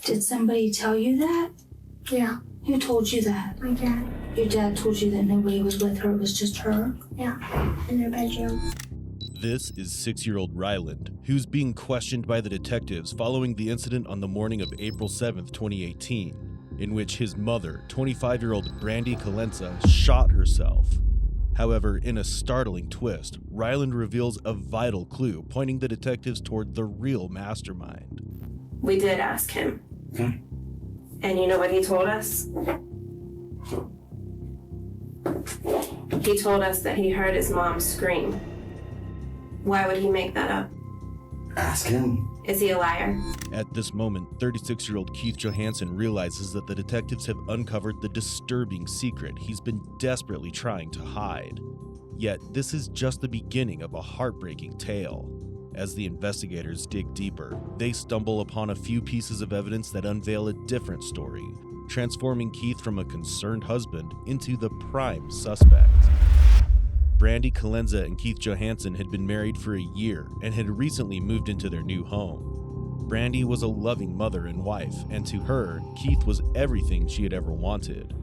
Did somebody tell you that? Yeah, Who told you that? my dad. Your dad told you that nobody was with her, it was just her? Yeah, in their bedroom. This is 6-year-old Ryland, who's being questioned by the detectives following the incident on the morning of April 7th, 2018, in which his mother, 25-year-old Brandy Colenza, shot herself. However, in a startling twist, Ryland reveals a vital clue pointing the detectives toward the real mastermind. We did ask him. Okay. And you know what he told us? He told us that he heard his mom scream. Why would he make that up? Ask him. Is he a liar? At this moment, 36-year-old Keith Johansson realizes that the detectives have uncovered the disturbing secret he's been desperately trying to hide. Yet, this is just the beginning of a heartbreaking tale. As the investigators dig deeper, they stumble upon a few pieces of evidence that unveil a different story, transforming Keith from a concerned husband into the prime suspect. Brandy Colenza and Keith Johansson had been married for a year and had recently moved into their new home. Brandy was a loving mother and wife, and to her, Keith was everything she had ever wanted.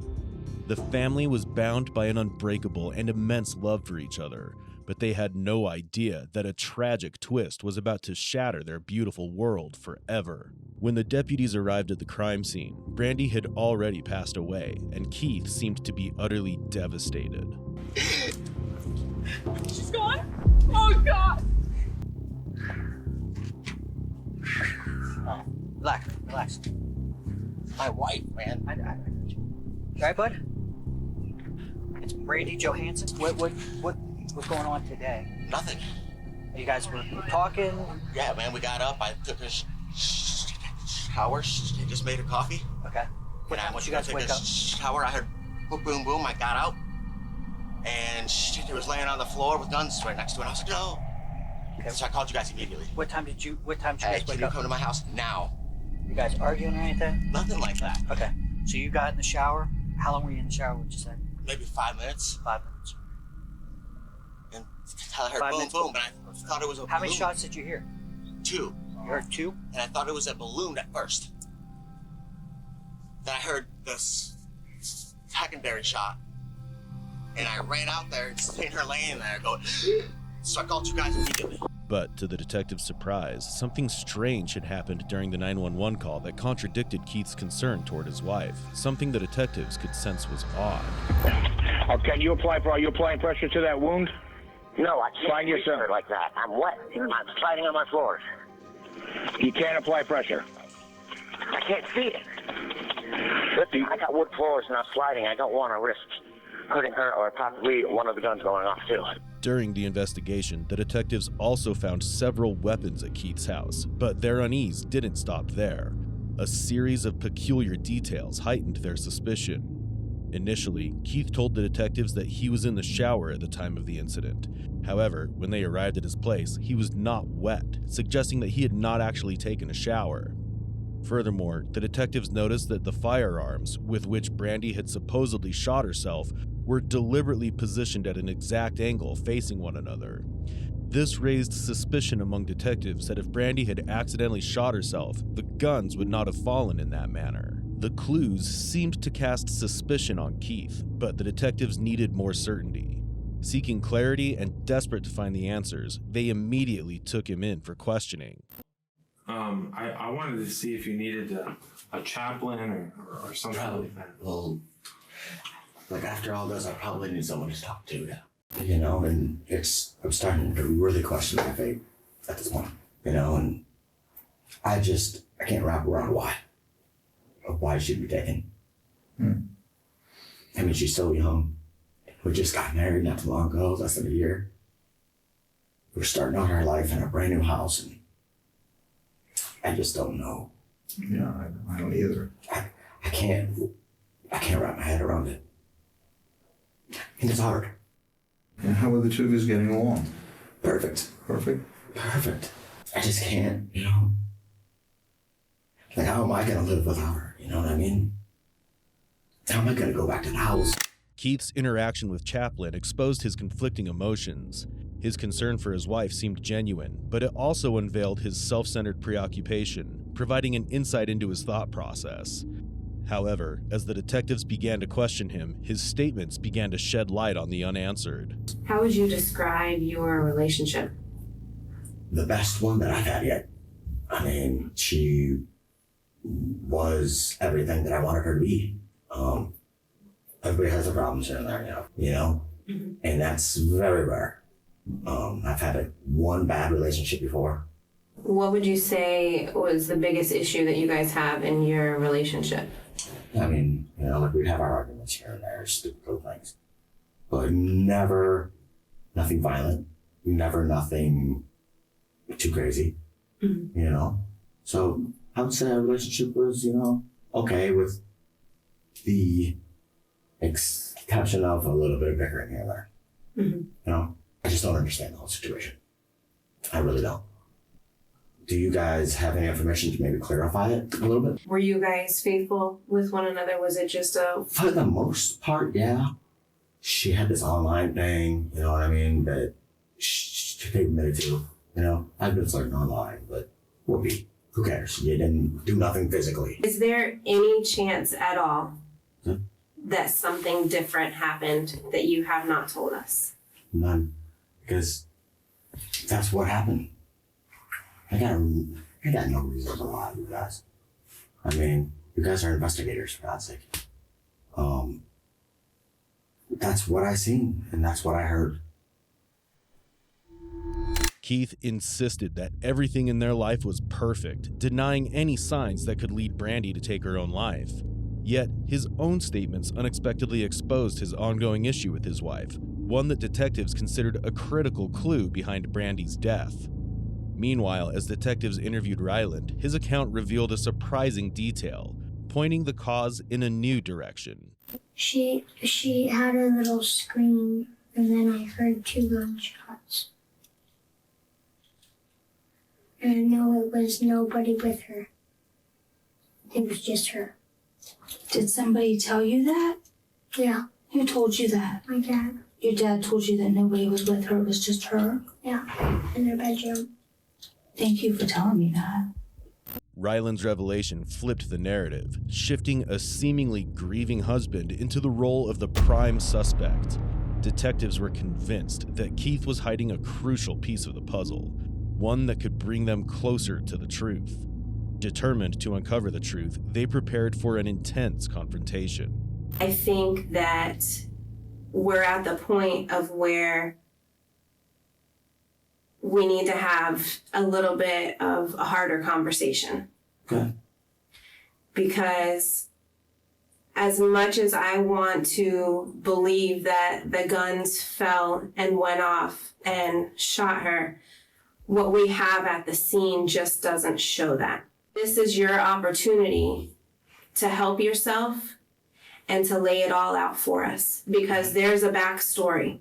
The family was bound by an unbreakable and immense love for each other, but they had no idea that a tragic twist was about to shatter their beautiful world forever. When the deputies arrived at the crime scene, Brandy had already passed away, and Keith seemed to be utterly devastated. She's gone? Oh, God! Oh, relax. My wife, man. Right, bud? It's Brandy Johansson. What's going on today? Nothing. You guys were talking? Yeah, man, we got up. I took a shower. She just made her coffee. Okay. When I went Did to you go guys take wake a up? shower, I heard boom, boom, boom. I got out. And she was laying on the floor with guns right next to her. And I was like, no. Okay. So I called you guys immediately. What time did you Hey, guys can wake you up? come to my house now? You guys arguing or anything? Nothing like that. Okay. So you got in the shower. How long were you in the shower, would you say? Maybe 5 minutes. 5 minutes. And I heard 5 boom, minutes. boom, but I thought it was a How balloon. many shots did you hear? 2. You heard 2? And I thought it was a balloon at first. Then I heard this secondary shot. And I ran out there and seen her laying there going, so I called you guys immediately. But to the detective's surprise, something strange had happened during the 911 call that contradicted Keith's concern toward his wife, something the detectives could sense was odd. Are you applying pressure to that wound? No, I can't Find yourself her like that. I'm wet. I'm sliding on my floors. You can't apply pressure. I can't see it. Listen, I got wood floors and I'm sliding. I don't want to risk hurting her or possibly one of the guns going off too. During the investigation, the detectives also found several weapons at Keith's house, but their unease didn't stop there. A series of peculiar details heightened their suspicion. Initially, Keith told the detectives that he was in the shower at the time of the incident. However, when they arrived at his place, he was not wet, suggesting that he had not actually taken a shower. Furthermore, the detectives noticed that the firearms with which Brandy had supposedly shot herself were deliberately positioned at an exact angle facing one another. This raised suspicion among detectives that if Brandy had accidentally shot herself, the guns would not have fallen in that manner. The clues seemed to cast suspicion on Keith, but the detectives needed more certainty. Seeking clarity and desperate to find the answers, they immediately took him in for questioning. I wanted to see if you needed a chaplain or something like that. Well, like after all this, I probably need someone to talk to. You know, and I'm starting to really question my faith at this point. You know, and I can't wrap around why she'd be taken. I mean, she's so young. We just got married not too long ago, less than a year. We're starting out our life in a brand new house, and I just don't know. Yeah, I don't either. I can't wrap my head around it. And it's hard. And how are the two of you getting along? Perfect. Perfect? Perfect. I just can't, you know. Like, how am I gonna live without her? You know what I mean? How am I gonna go back to the house? Keith's interaction with Chaplin exposed his conflicting emotions. His concern for his wife seemed genuine, but it also unveiled his self-centered preoccupation. providing an insight into his thought process. However, as the detectives began to question him, his statements began to shed light on the unanswered. How would you describe your relationship? The best one that I've had yet. I mean, she was everything that I wanted her to be. Everybody has their problems here and there, you know? Mm-hmm. And that's very rare. I've had one bad relationship before. What would you say was the biggest issue that you guys have in your relationship? I mean, like we'd have our arguments here and there, stupid little things. But never nothing violent, never nothing too crazy, So I would say our relationship was, okay, with the exception of a little bit of bickering here and there. Mm-hmm. I just don't understand the whole situation. I really don't. Do you guys have any information to maybe clarify it a little bit? Were you guys faithful with one another? Was it just a... For the most part, yeah. She had this online thing, you know what I mean, that she admitted to. I've been flirting online, but whoopee. Who cares? You didn't do nothing physically. Is there any chance at all that something different happened that you have not told us? None. Because that's what happened. I got no reason to lie to you guys. I mean, you guys are investigators, for God's sake. That's what I seen, and that's what I heard. Keith insisted that everything in their life was perfect, denying any signs that could lead Brandy to take her own life. Yet, his own statements unexpectedly exposed his ongoing issue with his wife, one that detectives considered a critical clue behind Brandy's death. Meanwhile, as detectives interviewed Ryland, his account revealed a surprising detail, pointing the cause in a new direction. She had a little scream, and then I heard 2 gunshots. And I know it was nobody with her. It was just her. Did somebody tell you that? Yeah, Who told you that? my dad. Your dad told you that nobody was with her, it was just her? Yeah, in their bedroom. Thank you for telling me that. Ryland's revelation flipped the narrative, shifting a seemingly grieving husband into the role of the prime suspect. Detectives were convinced that Keith was hiding a crucial piece of the puzzle, one that could bring them closer to the truth. Determined to uncover the truth, they prepared for an intense confrontation. I think that we're at the point of where we need to have a little bit of a harder conversation. Okay. Because as much as I want to believe that the guns fell and went off and shot her, what we have at the scene just doesn't show that. This is your opportunity to help yourself and to lay it all out for us, because there's a backstory.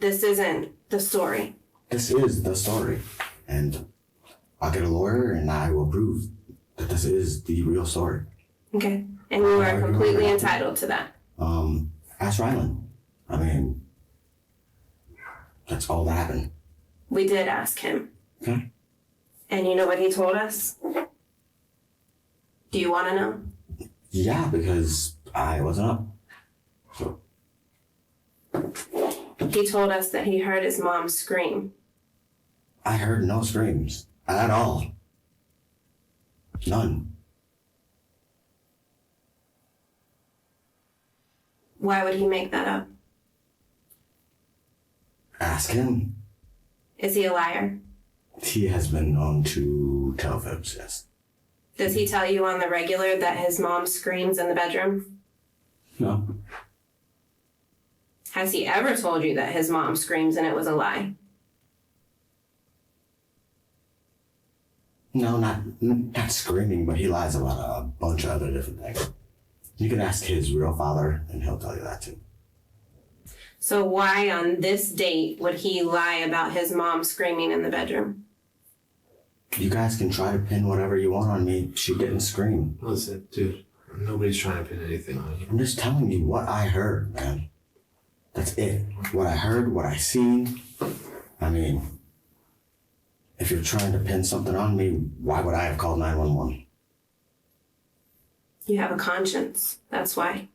This isn't the story. This is the story. And I'll get a lawyer and I will prove that this is the real story. Okay. And you are completely entitled to that. Ask Ryland. I mean, that's all that happened. We did ask him. Okay. And you know what he told us? Do you want to know? Yeah, because I wasn't up. So. He told us that he heard his mom scream. I heard no screams at all. None. Why would he make that up? Ask him. Is he a liar? He has been known to tell fibs, yes. Does he tell you on the regular that his mom screams in the bedroom? No. Has he ever told you that his mom screams and it was a lie? No, not screaming, but he lies about a bunch of other different things. You can ask his real father, and he'll tell you that too. So why on this date would he lie about his mom screaming in the bedroom? You guys can try to pin whatever you want on me. She didn't scream. Listen, dude, nobody's trying to pin anything on you. I'm just telling you what I heard, man. That's it. What I heard, what I seen. I mean, if you're trying to pin something on me, why would I have called 911? You have a conscience. That's why.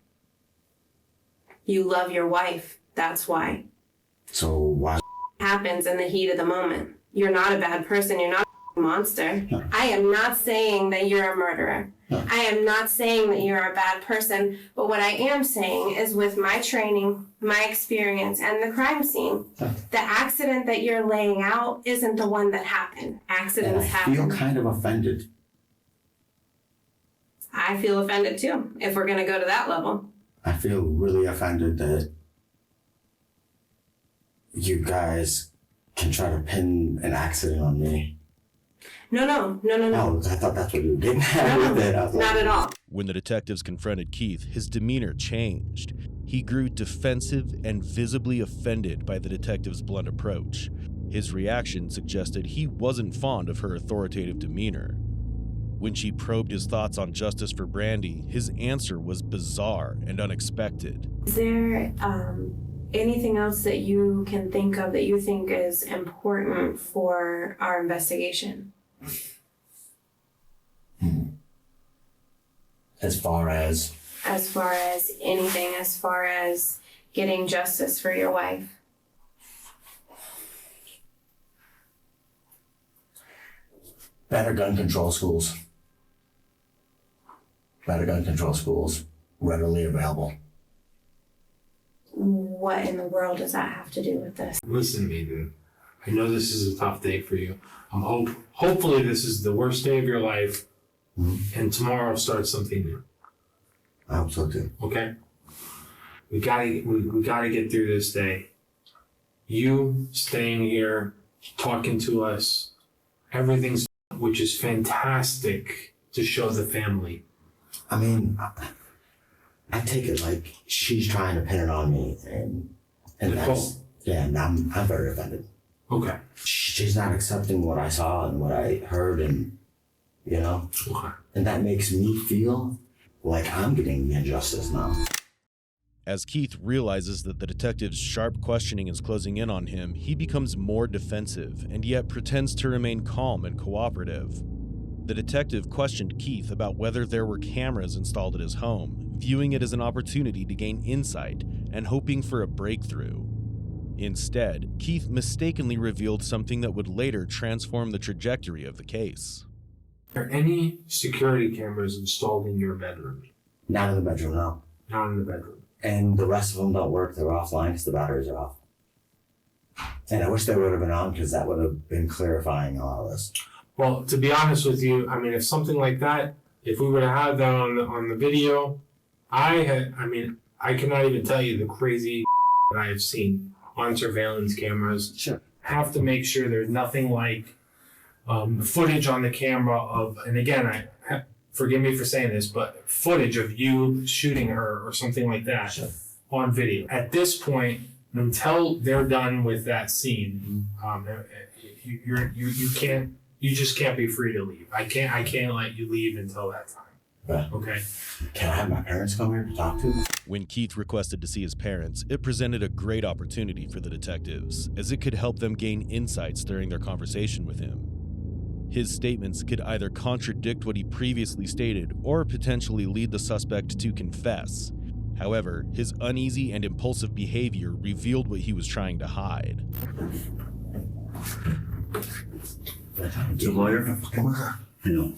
You love your wife. That's why. So why? Happens in the heat of the moment. You're not a bad person. You're not a monster. No. I am not saying that you're a murderer. No. I am not saying that you're a bad person. But what I am saying is, with my training, my experience, and the crime scene, the accident that you're laying out isn't the one that happened. Accidents And I happen. feel kind of offended. I feel offended too, if we're going to go to that level. I feel really offended that you guys can try to pin an accident on me. No. Oh, I thought that's what you were getting at with it. I was like, Not at all. When the detectives confronted Keith, his demeanor changed. He grew defensive and visibly offended by the detective's blunt approach. His reaction suggested he wasn't fond of her authoritative demeanor. When she probed his thoughts on justice for Brandy, his answer was bizarre and unexpected. Is there anything else that you can think of that you think is important for our investigation? As far as Anything, as far as getting justice for your wife? better gun control schools. Better gun control schools, readily available. What in the world does that have to do with this? Listen to me, dude. I know this is a tough day for you. Hopefully this is the worst day of your life, and tomorrow starts something new. I hope so too. Okay? We gotta get through this day. You staying here, talking to us, everything's, which is fantastic to show the family. I mean, I take it like she's trying to pin it on me, and that's, yeah, and I'm very offended. Okay. She's not accepting what I saw and what I heard, and you know, Okay. and that makes me feel like I'm getting the injustice now. As Keith realizes that the detective's sharp questioning is closing in on him, he becomes more defensive and yet pretends to remain calm and cooperative. The detective questioned Keith about whether there were cameras installed at his home, viewing it as an opportunity to gain insight and hoping for a breakthrough. Instead, Keith mistakenly revealed something that would later transform the trajectory of the case. Are there any security cameras installed in your bedroom? Not in the bedroom, no. Not in the bedroom. And the rest of them don't work. They're offline because the batteries are off. And I wish they would have been on because that would have been clarifying a lot of this. Well, to be honest with you, I mean, if something like that, if we would have had that on the video, I cannot even tell you the crazy that I have seen on surveillance cameras. Sure. Have to make sure there's nothing like footage on the camera of, and again, forgive me for saying this, but footage of you shooting her or something like that. Sure. On video. At this point, until they're done with that scene, you just can't be free to leave. I can't let you leave until that time. Right. Okay. Can I have my parents come here to talk to them? When Keith requested to see his parents, it presented a great opportunity for the detectives, as it could help them gain insights during their conversation with him. His statements could either contradict what he previously stated or potentially lead the suspect to confess. However, his uneasy and impulsive behavior revealed what he was trying to hide. The lawyer? I know.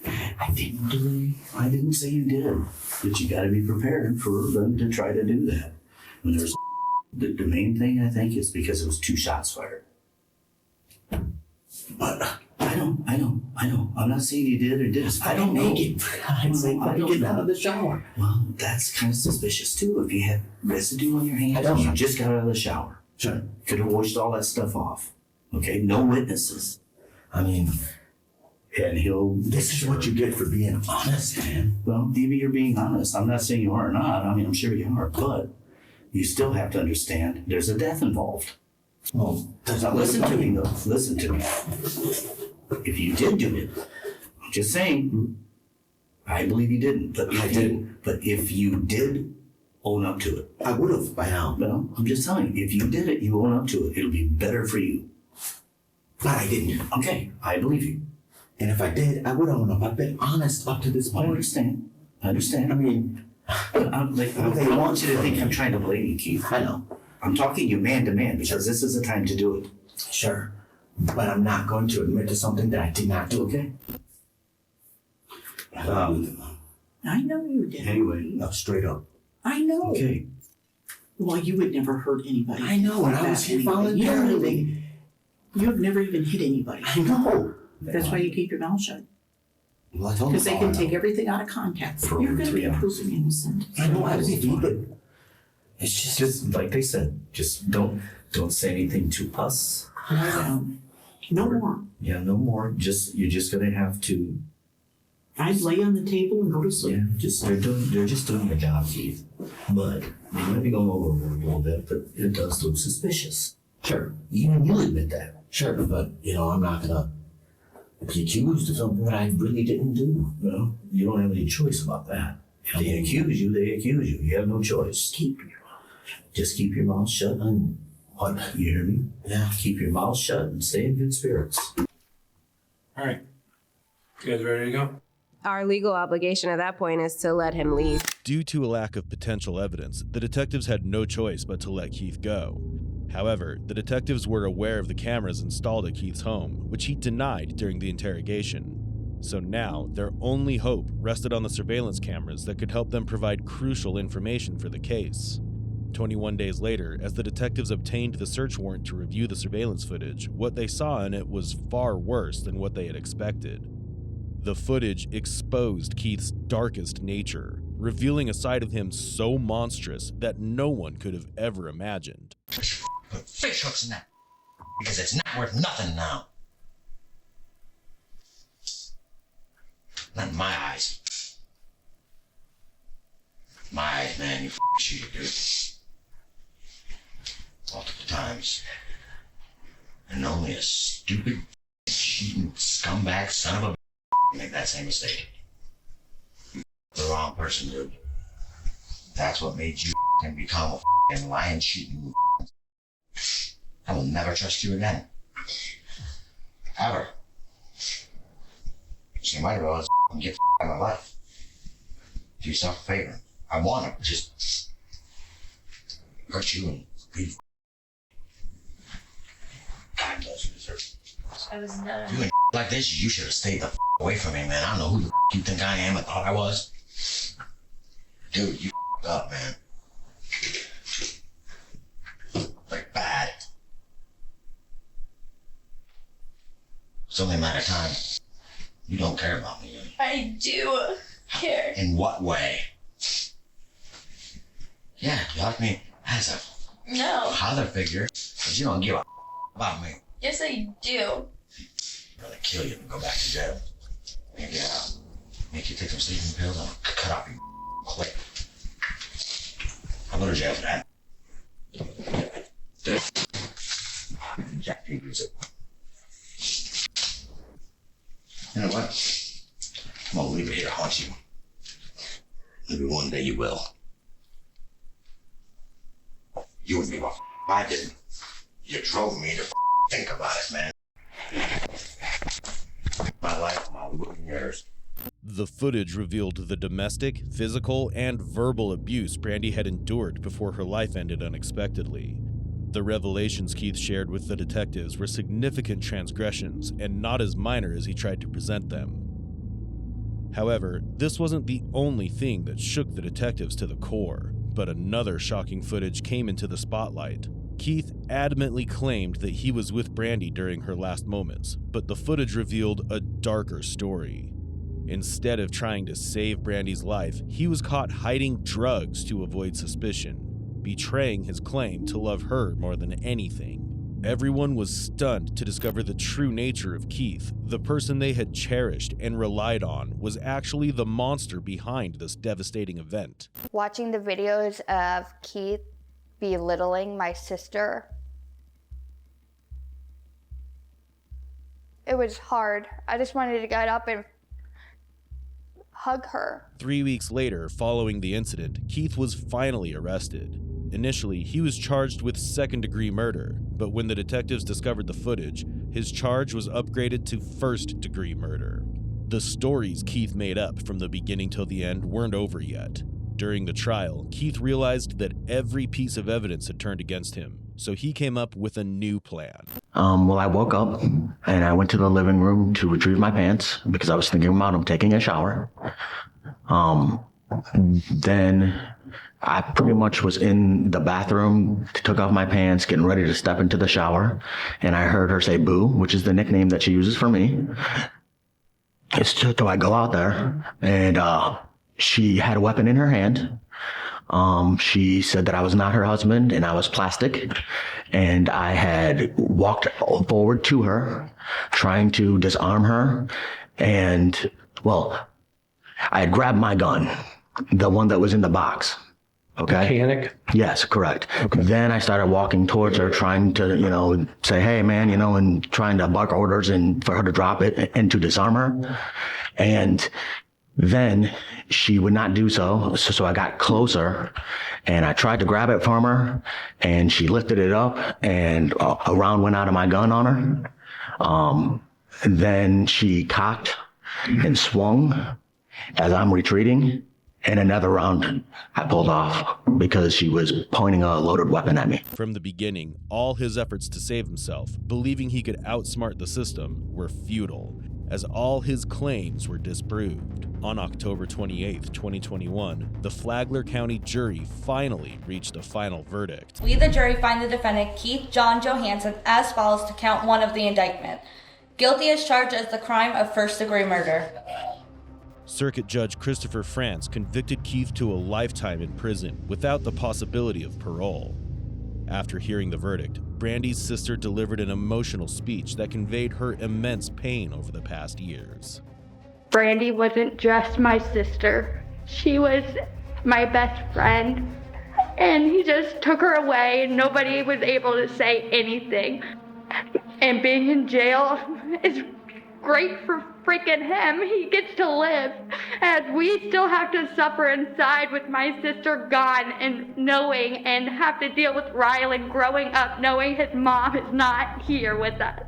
I didn't say you did. But you gotta be prepared for them to try to do that. When there's the main thing, I think, is because it was 2 shots fired. But I know. I'm not saying you did or didn't. I don't know. I don't get out of the shower. Well, that's kind of suspicious too. If you had residue on your hands and you just got out of the shower. Sure. Could have washed all that stuff off. Okay, no witnesses. I mean, and he'll... This is what you get for being honest, man. Well, maybe you're being honest. I'm not saying you are or not. I mean, I'm sure you are, but you still have to understand there's a death involved. Well, listen to me, though. Listen to me. If you did do it, I'm just saying, I believe you didn't. But I didn't. But if you did own up to it, I would have by now. Well, I'm just telling you, if you did it, you own up to it. It'll be better for you. But I didn't. Okay, I believe you. And if I did, I would own up. I've been honest up to this I point. understand. I understand. I mean, I don't want you to think I'm trying to blame you, Keith. I know. I'm talking you man to man because this is the time to do it. Sure. But I'm not going to admit to something that I did not do. Okay? I know you did. Anyway. No, straight up. I know. Okay. Well, you would never hurt anybody. I know, and I was here voluntarily. You've never even hit anybody. I know. That's why you keep your mouth shut. Well, I told Because they you can all I take know. everything out of context. For You're over going to 3 be hours. proven innocent. I know I was deep, but it's Just like they said, just don't say anything to us. No more. Yeah, no more. You're just gonna have to. I'd lay on the table and go to sleep. Yeah, they're just doing their job, Keith. But they might be going overboard a little bit, but it does look suspicious. sure. Even you admit that. Sure, but, I'm not gonna be accused of something that I really didn't do. Well, you don't have any choice about that. If they accuse you, they accuse you. You have no choice. Keep your mouth shut. Just keep your mouth shut and what? You hear me? Yeah. Keep your mouth shut and stay in good spirits. All right. You guys ready to go? Our legal obligation at that point is to let him leave. Due to a lack of potential evidence, the detectives had no choice but to let Keith go. However, the detectives were aware of the cameras installed at Keith's home, which he denied during the interrogation. So now, their only hope rested on the surveillance cameras that could help them provide crucial information for the case. 21 days later, as the detectives obtained the search warrant to review the surveillance footage, what they saw in it was far worse than what they had expected. The footage exposed Keith's darkest nature, revealing a side of him so monstrous that no one could have ever imagined. Put fish hooks in that, because it's not worth nothing now. Not in my eyes. My eyes, man, you cheated, dude. Multiple times. And only a stupid, cheating scumbag son of a make that same mistake. You the wrong person, dude. That's what made you become a lying, cheating. I will never trust you again. Ever. So you might as well get out of my life. Do yourself a favor. I want to just hurt you and leave. God knows you deserve it. I was not. Doing like this, you should have stayed the away from me, man. I don't know who you think I am. I thought I was. Dude, you up, man. Like bad. It's only a matter of time. You don't care about me. I do care. In what way? Yeah, you like me as a No. father figure, but you don't give a about me. Yes, I do. I'm gonna kill you and go back to jail. Maybe I'll make you take some sleeping pills and I'll cut off your quick. I'll go to jail for that. Jack figures it. You know what? I'm gonna leave it here to haunt you. Maybe one day you will. You and me, what I did. You drove me to think about it, man. My life, my living yours. The footage revealed the domestic, physical, and verbal abuse Brandy had endured before her life ended unexpectedly. The revelations Keith shared with the detectives were significant transgressions and not as minor as he tried to present them. However, this wasn't the only thing that shook the detectives to the core, but another shocking footage came into the spotlight. Keith adamantly claimed that he was with Brandy during her last moments, but the footage revealed a darker story. Instead of trying to save Brandy's life, he was caught hiding drugs to avoid suspicion, betraying his claim to love her more than anything. Everyone was stunned to discover the true nature of Keith. The person they had cherished and relied on was actually the monster behind this devastating event. Watching the videos of Keith belittling my sister, it was hard. I just wanted to get up and hug her. 3 weeks later, following the incident, Keith was finally arrested. Initially, he was charged with second-degree murder, but when the detectives discovered the footage, his charge was upgraded to first-degree murder. The stories Keith made up from the beginning till the end weren't over yet. During the trial, Keith realized that every piece of evidence had turned against him, so he came up with a new plan. Well, I woke up and I went to the living room to retrieve my pants because I was thinking about taking a shower. Then I pretty much was in the bathroom, took off my pants, getting ready to step into the shower, and I heard her say "boo," which is the nickname that she uses for me. So I go out there, and she had a weapon in her hand. She said that I was not her husband and I was plastic, and I had walked forward to her, trying to disarm her, and, well, I had grabbed my gun, the one that was in the box. Okay. Mechanic? Yes, correct. Okay. Then I started walking towards her, trying to, say, "Hey, man," and trying to bark orders and for her to drop it and to disarm her. And then she would not do so. So I got closer and I tried to grab it from her, and she lifted it up and a round went out of my gun on her. Then she cocked and swung as I'm retreating, and another round I pulled off because she was pointing a loaded weapon at me. From the beginning, all his efforts to save himself, believing he could outsmart the system, were futile, as all his claims were disproved. On October 28, 2021, the Flagler County jury finally reached a final verdict. We, the jury, find the defendant, Keith John Johansson, as follows to count 1 of the indictment. Guilty as charged as the crime of first-degree murder. Circuit Judge Christopher France convicted Keith to a lifetime in prison without the possibility of parole. After hearing the verdict, Brandy's sister delivered an emotional speech that conveyed her immense pain over the past years. Brandy wasn't just my sister. She was my best friend. And he just took her away and nobody was able to say anything. And being in jail is great for freaking him. He gets to live, as we still have to suffer inside with my sister gone and knowing and have to deal with Rylan growing up knowing his mom is not here with us.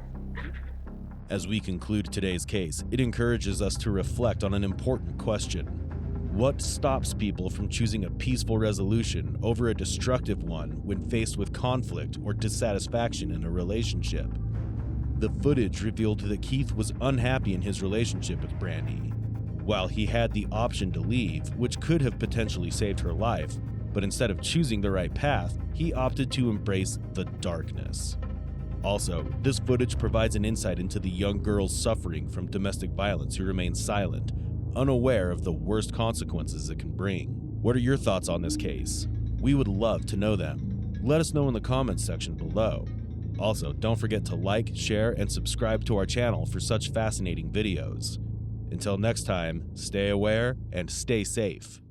As we conclude today's case, it encourages us to reflect on an important question. What stops people from choosing a peaceful resolution over a destructive one when faced with conflict or dissatisfaction in a relationship? The footage revealed that Keith was unhappy in his relationship with Brandy. While he had the option to leave, which could have potentially saved her life, but instead of choosing the right path, he opted to embrace the darkness. Also, this footage provides an insight into the young girls suffering from domestic violence who remain silent, unaware of the worst consequences it can bring. What are your thoughts on this case? We would love to know them. Let us know in the comments section below. Also, don't forget to like, share, and subscribe to our channel for such fascinating videos. Until next time, stay aware and stay safe.